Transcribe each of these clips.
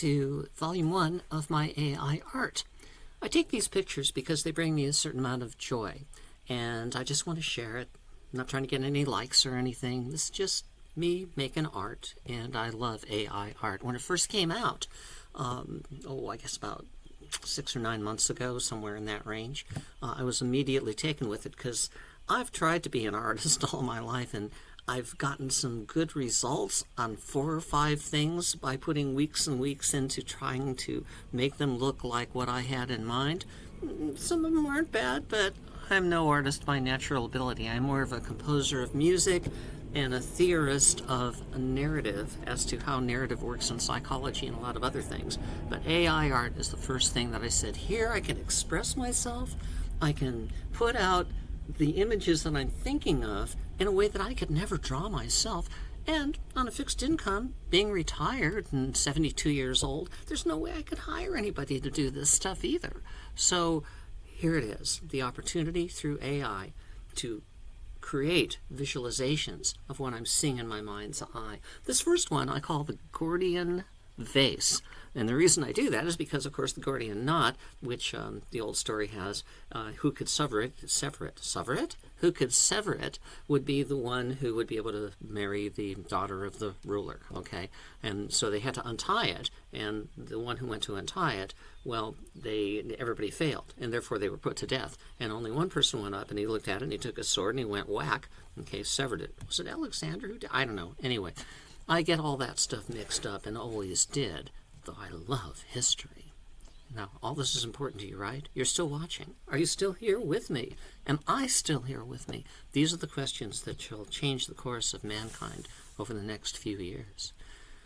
to Volume 1 of my AI art. I take these pictures because they bring me a certain amount of joy, and I just want to share it. I'm not trying to get any likes or anything. This is just me making art, and I love AI art. When it first came out, I guess about 6 or 9 months ago, somewhere in that range, I was immediately taken with it because I've tried to be an artist all my life, and I've gotten some good results on 4 or 5 things by putting weeks and weeks into trying to make them look like what I had in mind. Some of them aren't bad, but I'm no artist by natural ability. I'm more of a composer of music and a theorist of a narrative as to how narrative works in psychology and a lot of other things. But AI art is the first thing that I said, here I can express myself, I can put out the images that I'm thinking of in a way that I could never draw myself. And on a fixed income, being retired and 72 years old, there's no way I could hire anybody to do this stuff either. So here it is, the opportunity through AI to create visualizations of what I'm seeing in my mind's eye. This first one I call the Gordian vase. And the reason I do that is because, of course, the Gordian knot, which the old story has, who could sever it? Who could sever it would be the one who would be able to marry the daughter of the ruler, okay? And so they had to untie it, and the one who went to untie it, well, everybody failed, and therefore they were put to death. And only one person went up, and he looked at it, and he took a sword, and he went whack, okay, severed it. Was it Alexander who did? I don't know. Anyway, I get all that stuff mixed up, and always did, though I love history. Now, all this is important to you, right? You're still watching. Are you still here with me? Am I still here with me? These are the questions that shall change the course of mankind over the next few years.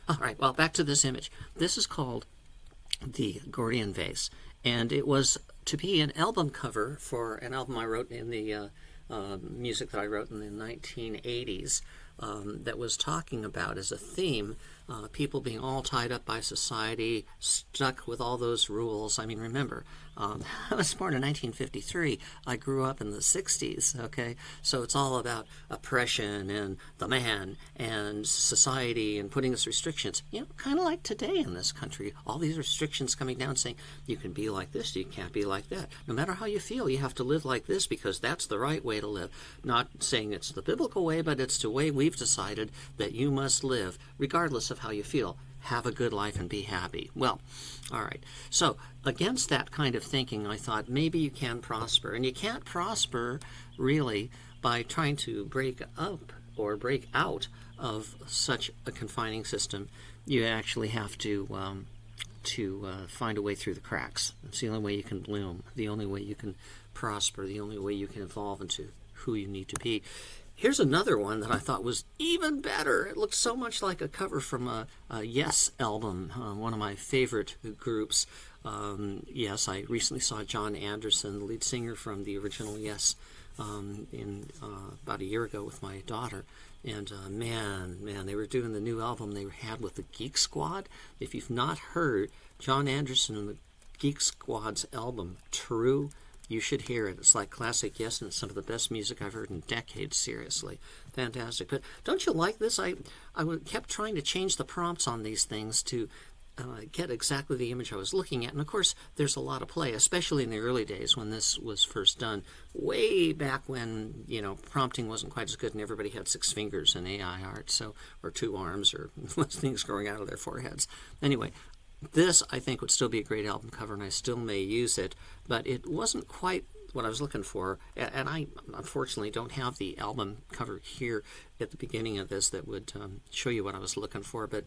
All right, well, back to this image. This is called the Gordian vase, and it was to be an album cover for an album I wrote in the music that I wrote in the 1980s that was talking about as a theme people being all tied up by society, stuck with all those rules. I mean, remember, I was born in 1953. I grew up in the 60s, okay? So it's all about oppression and the man and society and putting us restrictions. You know, kind of like today in this country, all these restrictions coming down saying, you can be like this, you can't be like that. No matter how you feel, you have to live like this because that's the right way to live. Not saying it's the biblical way, but it's the way we've decided that you must live, regardless of how you feel. Have a good life and be happy. Well, all right. So against that kind of thinking, I thought maybe you can prosper. And you can't prosper really by trying to break up or break out of such a confining system. You actually have to find a way through the cracks. It's the only way you can bloom, the only way you can prosper, the only way you can evolve into who you need to be. Here's another one that I thought was even better. It looked so much like a cover from a Yes album, one of my favorite groups. Yes, I recently saw John Anderson, the lead singer from the original Yes, about a year ago with my daughter. And man, they were doing the new album they had with the Geek Squad. If you've not heard John Anderson and the Geek Squad's album, True, you should hear it. It's like classic Yes, and it's some of the best music I've heard in decades, seriously. Fantastic. But don't you like this? I kept trying to change the prompts on these things to get exactly the image I was looking at. And of course, there's a lot of play, especially in the early days when this was first done, way back when, prompting wasn't quite as good and everybody had 6 fingers in AI art, or 2 arms, or things growing out of their foreheads. Anyway, this, I think, would still be a great album cover, and I still may use it, but it wasn't quite what I was looking for, and I unfortunately don't have the album cover here at the beginning of this that would show you what I was looking for, but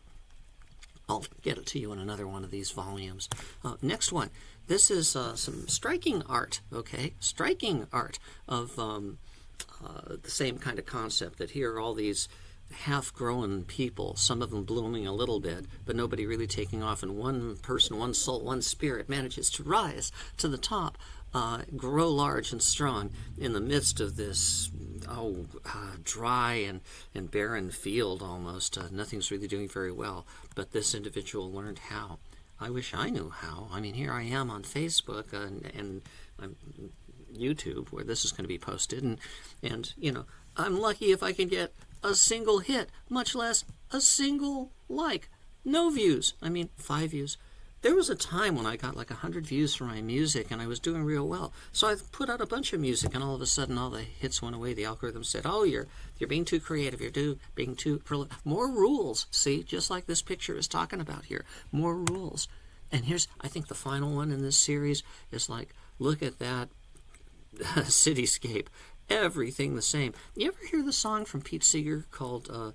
I'll get it to you in another one of these volumes. Next one. This is some striking art, okay? Striking art of the same kind of concept, that here are all these half-grown people, some of them blooming a little bit, but nobody really taking off, and one person, one soul, one spirit manages to rise to the top, grow large and strong in the midst of this dry and barren field almost. Nothing's really doing very well, but this individual learned how. I wish I knew how. I mean, here I am on Facebook and I'm YouTube, where this is going to be posted, and I'm lucky if I can get a single hit, much less a single like. no views. I mean, 5 views. There was a time when I got like 100 views for my music and I was doing real well. So I put out a bunch of music and all of a sudden all the hits went away. The algorithm said, oh, you're being too creative. You're being too... More rules. See, just like this picture is talking about here. More rules. And here's, I think the final one in this series is like, look at that cityscape. Everything the same. You ever hear the song from Pete Seeger called...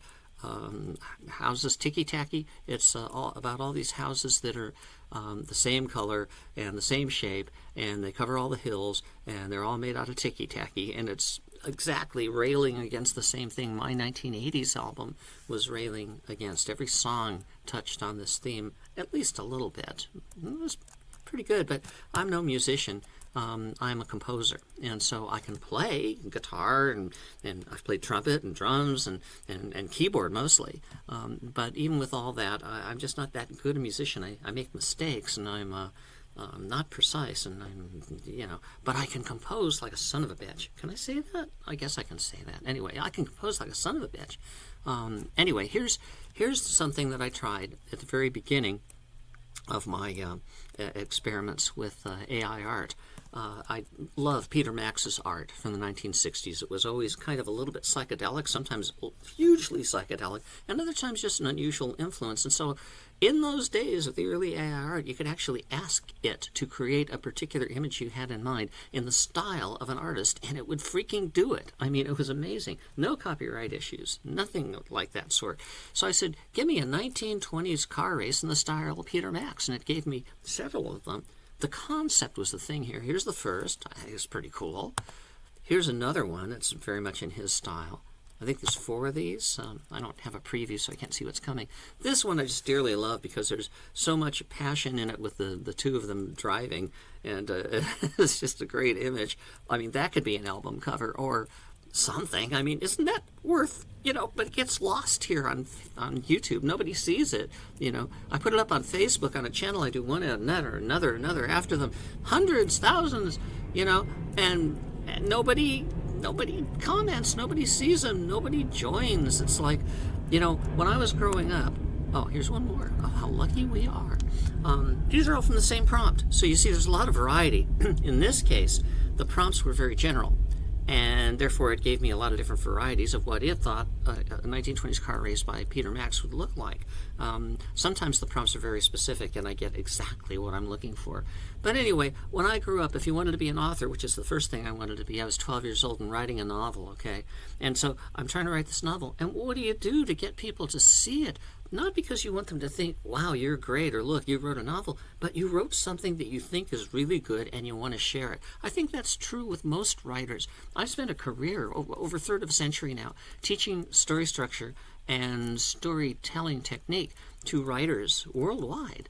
houses ticky tacky? It's about all these houses that are the same color and the same shape, and they cover all the hills, and they're all made out of ticky tacky, and it's exactly railing against the same thing my 1980s album was railing against. Every song touched on this theme at least a little bit. It was pretty good, but I'm no musician. I'm a composer, and so I can play guitar, and I've played trumpet and drums and keyboard mostly. But even with all that, I'm just not that good a musician. I make mistakes, and I'm not precise, and but I can compose like a son of a bitch. Can I say that? I guess I can say that. Anyway, I can compose like a son of a bitch. Anyway, here's something that I tried at the very beginning of my experiments with AI art. I love Peter Max's art from the 1960s. It was always kind of a little bit psychedelic, sometimes hugely psychedelic, and other times just an unusual influence. And so in those days of the early AI art, you could actually ask it to create a particular image you had in mind in the style of an artist, and it would freaking do it. I mean, it was amazing. No copyright issues, nothing like that sort. So I said, give me a 1920s car race in the style of Peter Max, and it gave me several of them. The concept was the thing here. Here's the first. I think it's pretty cool. Here's another one that's very much in his style. I think there's 4 of these. I don't have a preview, so I can't see what's coming. This one I just dearly love because there's so much passion in it with the 2 of them driving, and it's just a great image. I mean, that could be an album cover or something. I mean, isn't that worth, but it gets lost here on YouTube. Nobody sees it, I put it up on Facebook on a channel. I do one another after them. Hundreds, thousands, and nobody comments, nobody sees them, nobody joins. It's like, when I was growing up, oh, here's one more. Oh, how lucky we are. These are all from the same prompt. So you see there's a lot of variety. In this case, the prompts were very general, and therefore it gave me a lot of different varieties of what it thought a 1920s car race by Peter Max would look like. Sometimes the prompts are very specific and I get exactly what I'm looking for. But anyway, when I grew up, if you wanted to be an author, which is the first thing I wanted to be, I was 12 years old and writing a novel, okay? And so I'm trying to write this novel, and what do you do to get people to see it? Not because you want them to think, wow, you're great, or look, you wrote a novel, but you wrote something that you think is really good and you want to share it. I think that's true with most writers. I've spent a career, over a third of a century now, teaching story structure and storytelling technique to writers worldwide.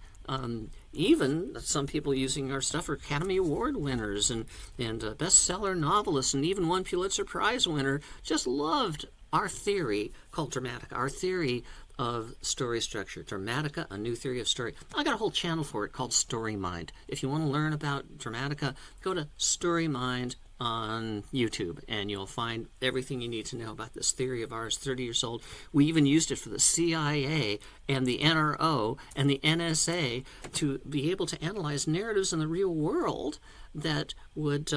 Even some people using our stuff are Academy Award winners and bestseller novelists, and even one Pulitzer Prize winner just loved our theory called Dramatica, our theory of story structure. Dramatica, a new theory of story. I got a whole channel for it called Story Mind. If you want to learn about Dramatica, go to Story Mind on YouTube, and you'll find everything you need to know about this theory of ours, 30 years old. We even used it for the CIA and the NRO and the NSA to be able to analyze narratives in the real world that would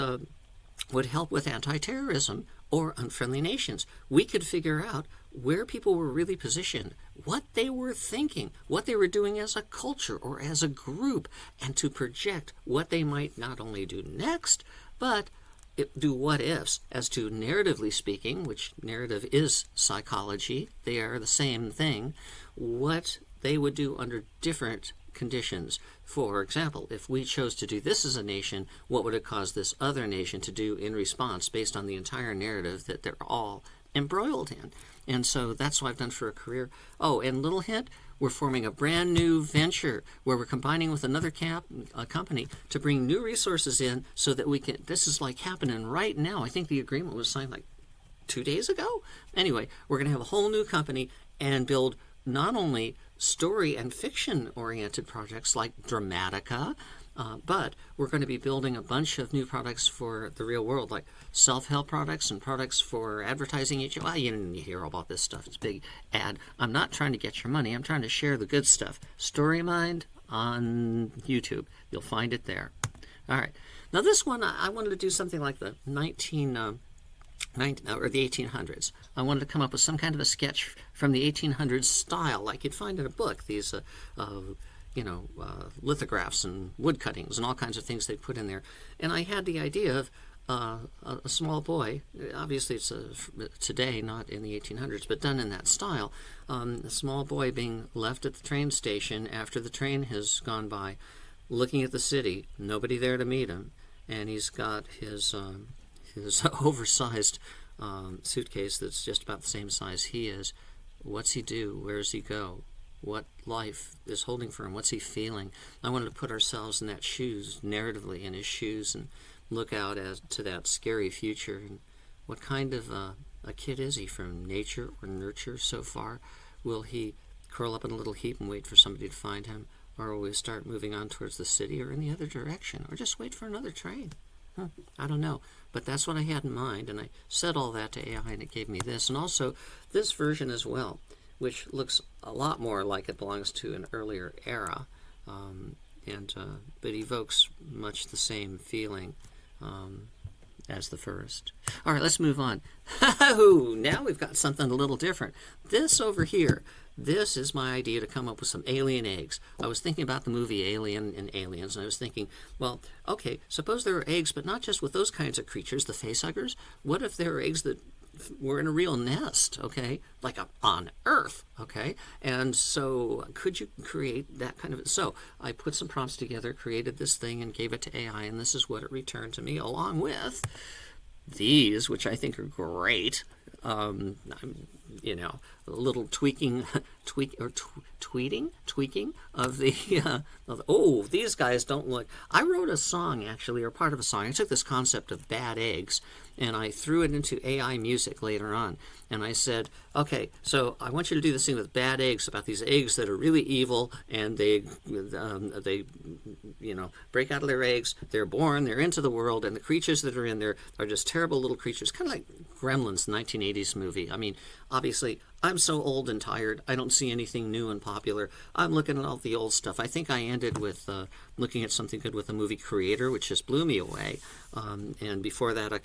help with anti-terrorism or unfriendly nations. We could figure out where people were really positioned, what they were thinking, what they were doing as a culture or as a group, and to project what they might not only do next, but do what ifs as to, narratively speaking, which narrative is psychology, they are the same thing, what they would do under different conditions. For example, if we chose to do this as a nation, what would it cause this other nation to do in response based on the entire narrative that they're all embroiled in? And so that's what I've done for a career. Oh, and little hint, we're forming a brand new venture where we're combining with another company to bring new resources in so that we can, this is like happening right now. I think the agreement was signed like 2 days ago. Anyway, we're going to have a whole new company and build not only story and fiction-oriented projects like Dramatica, but we're going to be building a bunch of new products for the real world, like self-help products and products for advertising. Well, you didn't hear all about this stuff. It's big ad. I'm not trying to get your money. I'm trying to share the good stuff. StoryMind on YouTube. You'll find it there. All right. Now this one, I wanted to do something like the 1800s. I wanted to come up with some kind of a sketch from the 1800s style, like you'd find in a book. These lithographs and wood cuttings and all kinds of things they put in there. And I had the idea of a small boy, obviously it's today, not in the 1800s, but done in that style. A small boy being left at the train station after the train has gone by, looking at the city, nobody there to meet him, and he's got his oversized suitcase that's just about the same size he is. What's he do? Where does he go? What life is holding for him? What's he feeling? I wanted to put ourselves in that shoes, narratively in his shoes, and look out to that scary future. And what kind of a kid is he, from nature or nurture so far? Will he curl up in a little heap and wait for somebody to find him? Or will we start moving on towards the city or in the other direction? Or just wait for another train? I don't know. But that's what I had in mind, and I said all that to AI, and it gave me this. And also this version as well, which looks a lot more like it belongs to an earlier era, but evokes much the same feeling as the first. All right, let's move on. Now we've got something a little different. This over here, this is my idea to come up with some alien eggs. I was thinking about the movie Alien and Aliens, and I was thinking, well, okay, suppose there are eggs, but not just with those kinds of creatures, the facehuggers. What if there are eggs that were in a real nest, okay, like on Earth, okay? And so could you create that kind of... So I put some prompts together, created this thing, and gave it to AI, and this is what it returned to me, along with these, which I think are great. A little tweaking of the, these guys don't look... I wrote a song, actually, or part of a song. I took this concept of bad eggs, and I threw it into AI music later on. And I said, okay, so I want you to do this thing with bad eggs, about these eggs that are really evil, and they break out of their eggs, they're born, they're into the world, and the creatures that are in there are just terrible little creatures, kind of like Gremlins, the 1980s movie. I mean, obviously, I'm so old and tired, I don't see anything new and popular. I'm looking at all the old stuff. I think I ended with looking at something good with the movie Creator, which just blew me away. And before that, I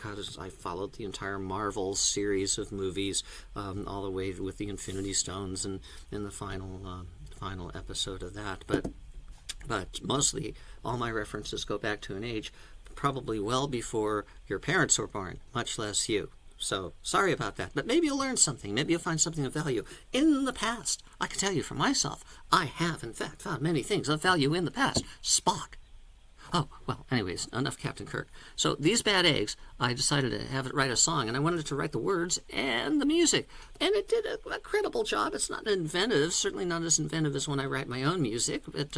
followed the entire Marvel series of movies, all the way with the Infinity Stones and the final episode of that. But mostly, all my references go back to an age probably well before your parents were born, much less you. So, sorry about that. But maybe you'll learn something. Maybe you'll find something of value. In the past, I can tell you for myself, I have, in fact, found many things of value in the past. Spock. Oh, well, anyways, enough Captain Kirk. So these bad eggs, I decided to have it write a song, and I wanted it to write the words and the music. And it did a credible job. It's not inventive, certainly not as inventive as when I write my own music, but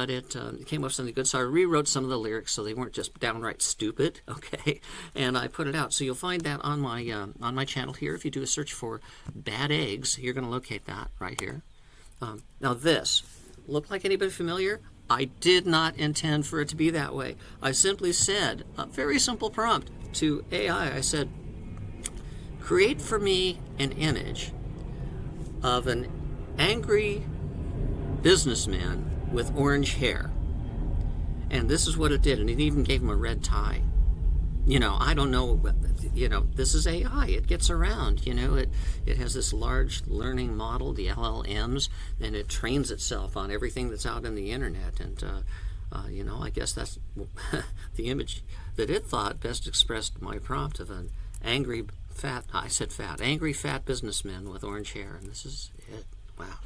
it came up with something good. So I rewrote some of the lyrics so they weren't just downright stupid, okay? And I put it out. So you'll find that on my channel here. If you do a search for Bad Eggs, you're going to locate that right here. Now this, look like anybody familiar? I did not intend for it to be that way. I simply said, a very simple prompt to AI. I said, create for me an image of an angry businessman with orange hair. And this is what it did. And it even gave him a red tie. I don't know, this is AI. It gets around, it has this large learning model, the LLMs, and it trains itself on everything that's out in the internet. And, I guess that's the image that it thought best expressed my prompt of an angry, fat businessman with orange hair. And this is it. Wow.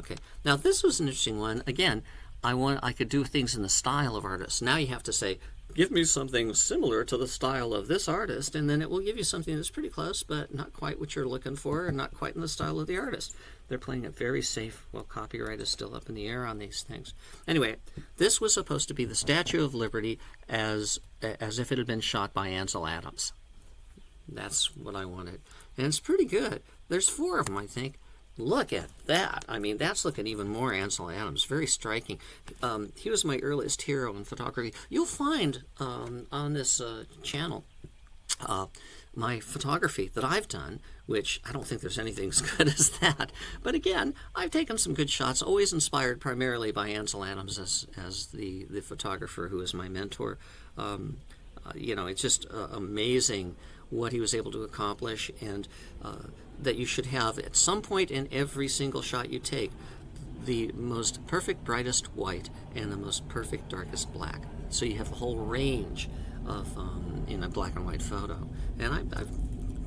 Okay. Now, this was an interesting one. Again, I could do things in the style of artists. Now you have to say, give me something similar to the style of this artist, and then it will give you something that's pretty close, but not quite what you're looking for, and not quite in the style of the artist. They're playing it very safe while copyright is still up in the air on these things. Anyway, this was supposed to be the Statue of Liberty as if it had been shot by Ansel Adams. That's what I wanted. And it's pretty good. There's 4 of them, I think. Look at that. I mean, that's looking even more Ansel Adams. Very striking. He was my earliest hero in photography. You'll find on this channel my photography that I've done, which I don't think there's anything as good as that. But again, I've taken some good shots, always inspired primarily by Ansel Adams as the photographer who is my mentor. It's just amazing what he was able to accomplish, and that you should have at some point in every single shot you take the most perfect brightest white and the most perfect darkest black. So you have the whole range of in a black and white photo. And I've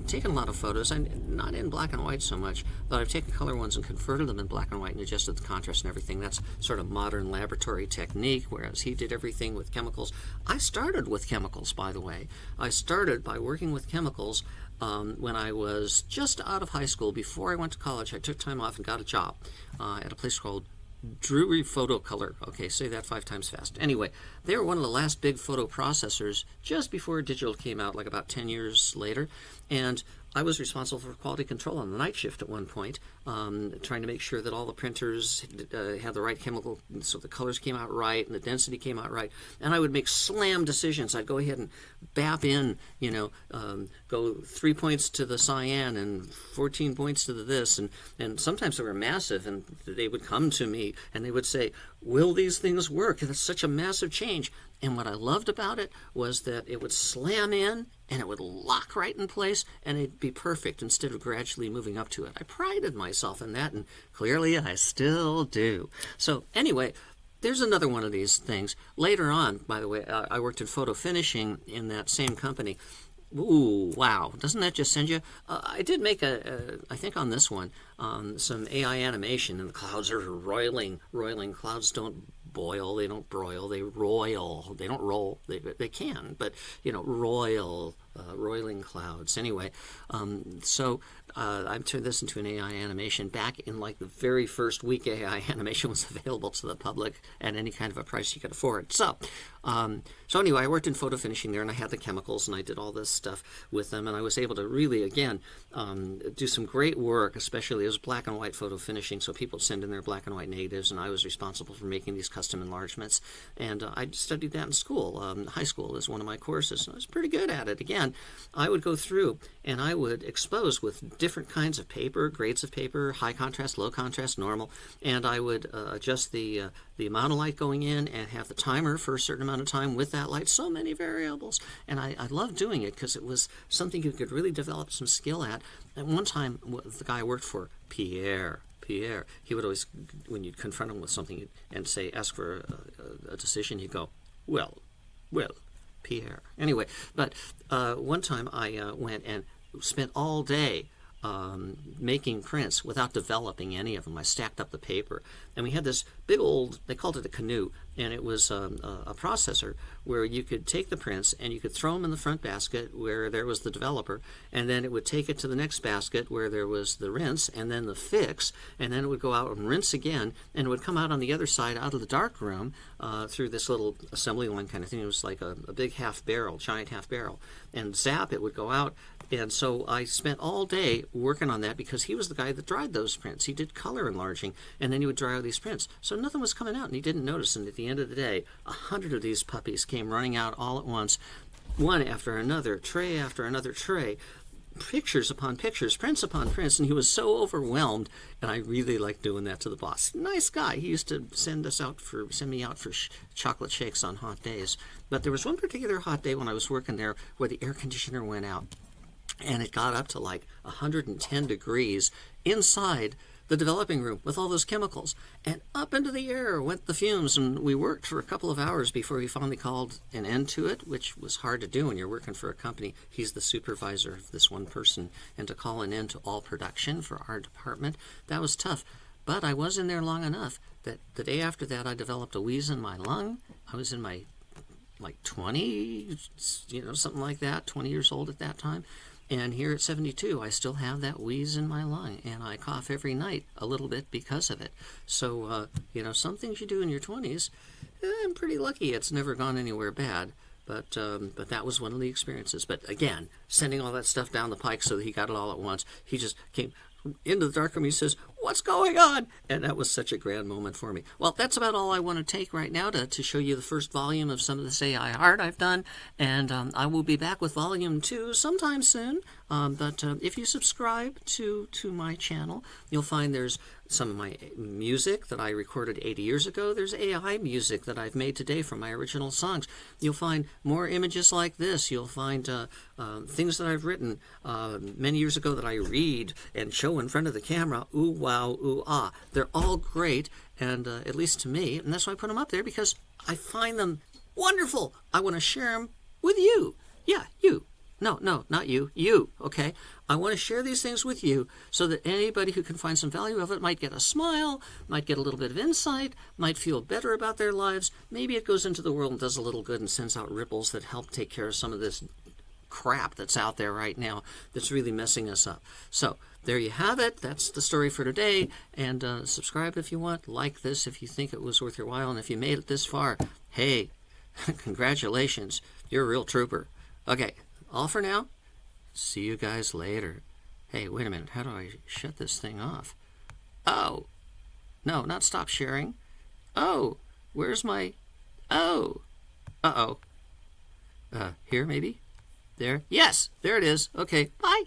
taken a lot of photos, I'm not in black and white so much, but I've taken color ones and converted them in black and white and adjusted the contrast and everything. That's sort of modern laboratory technique, whereas he did everything with chemicals. I started with chemicals, by the way. I started by working with chemicals when I was just out of high school. Before I went to college, I took time off and got a job at a place called Drury Photocolor. Okay, say that 5 times fast. Anyway, they were one of the last big photo processors just before digital came out, like about 10 years later. And I was responsible for quality control on the night shift at one point, trying to make sure that all the printers had the right chemical, so the colors came out right and the density came out right. And I would make slam decisions. I'd go ahead and bap in, go 3 points to the cyan and 14 points to the this. And sometimes they were massive, and they would come to me and they would say, will these things work? That's such a massive change. And what I loved about it was that it would slam in and it would lock right in place and it'd be perfect instead of gradually moving up to it. I prided myself in that, and clearly I still do. So anyway, there's another one of these things. Later on, by the way, I worked in photo finishing in that same company. Ooh, wow. Doesn't that just send you? I did make I think on this one, some AI animation, and the clouds are roiling. Clouds don't boil, they don't broil, they roil. They don't roll, they can, but, roiling clouds. Anyway, I've turned this into an AI animation back in like the very first week AI animation was available to the public at any kind of a price you could afford. So anyway, I worked in photo finishing there, and I had the chemicals, and I did all this stuff with them, and I was able to really, again, do some great work, especially it was black and white photo finishing, so people would send in their black and white negatives, and I was responsible for making these custom enlargements, and I studied that in school. High school is one of my courses, and I was pretty good at it. Again, I would go through and I would expose with different kinds of paper, grades of paper, high contrast, low contrast, normal, and I would adjust the amount of light going in and have the timer for a certain amount of time with that light. So many variables, and I loved doing it because it was something you could really develop some skill at. At one time, the guy I worked for, Pierre, he would always, when you'd confront him with something and say, ask for a decision, he'd go, well, Pierre. Anyway, but one time I went and spent all day making prints without developing any of them. I stacked up the paper, and we had this big old, they called it a canoe, and it was a processor where you could take the prints and you could throw them in the front basket where there was the developer, and then it would take it to the next basket where there was the rinse and then the fix, and then it would go out and rinse again, and it would come out on the other side out of the dark room through this little assembly line kind of thing. It was like a big giant half barrel, and zap, it would go out. And so I spent all day working on that because he was the guy that dried those prints. He did color enlarging, and then he would dry all these prints. So nothing was coming out, and he didn't notice. And at the end of the day, 100 of these puppies came running out all at once, one after another, tray after another tray, pictures upon pictures, prints upon prints, and he was so overwhelmed. And I really liked doing that to the boss. Nice guy. He used to send me out for chocolate shakes on hot days. But there was one particular hot day when I was working there where the air conditioner went out, and it got up to like 110 degrees inside the developing room with all those chemicals, and up into the air went the fumes. And we worked for a couple of hours before we finally called an end to it, which was hard to do when you're working for a company. He's the supervisor of this one person, and to call an end to all production for our department, that was tough. But I was in there long enough that the day after that I developed a wheeze in my lung. I was in my 20, something like that, 20 years old at that time. And here at 72, I still have that wheeze in my lung, and I cough every night a little bit because of it. So, some things you do in your 20s, I'm pretty lucky it's never gone anywhere bad. But that was one of the experiences. But again, sending all that stuff down the pike so that he got it all at once, he just came into the darkroom. He says, what's going on? And that was such a grand moment for me. Well, that's about all I want to take right now to show you the first volume of some of this AI art I've done. And I will be back with volume 2 sometime soon. But if you subscribe to my channel, you'll find there's some of my music that I recorded 80 years ago. There's AI music that I've made today from my original songs. You'll find more images like this. You'll find things that I've written many years ago that I read and show in front of the camera. Ooh, wow, ooh, ah. They're all great, and at least to me, and that's why I put them up there, because I find them wonderful. I want to share them with you. Yeah, you. No, not you. You, okay? I want to share these things with you so that anybody who can find some value of it might get a smile, might get a little bit of insight, might feel better about their lives. Maybe it goes into the world and does a little good and sends out ripples that help take care of some of this crap that's out there right now that's really messing us up. So there you have it. That's the story for today. And subscribe if you want. Like this if you think it was worth your while. And if you made it this far, hey, congratulations. You're a real trooper. Okay. All for now. See you guys later. Hey, wait a minute. How do I shut this thing off? Oh. No, not stop sharing. Oh. Where's my... Oh. Uh-oh. Here, maybe? There? Yes. There it is. Okay. Bye.